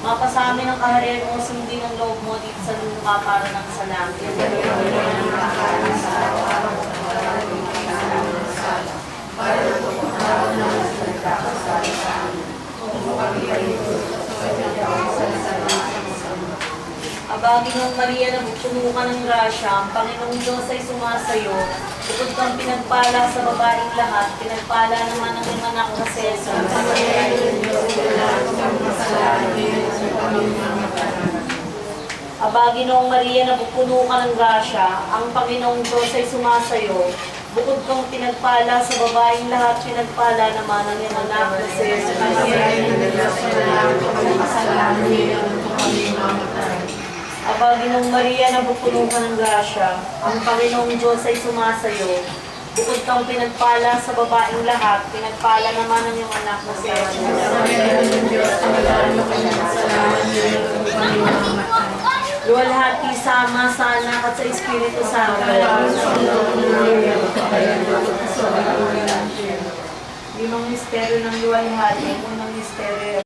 Mapasamin ang kaharian mo, sundin ang loob mo dito sa lupa para ng sa langit. Abagin ng Maria na puno ka ng grasya, ang Panginoong Diyos ay sumasayo. Bukod kang pinagpala sa babaeng lahat, pinagpala naman ang iyong anak na si Jesus. Abagin ng Maria na puno ka ng grasya, ang Panginoong Diyos ay sumasayo. Bukod kang pinagpala sa babaeng lahat, pinagpala naman ang iyong anak na si Jesus. Abagin ng Maria na puno ka ng grasya, ang Panginoong Diyos ay sumasayo. Bukod kang pinagpala sa babaeng lahat, pinagpala naman ang iyong anak na si Jesus. Luwalhati sama sa anak at sa Espiritu Santo. Limang misteryo ng luwalhati, unang misteryo.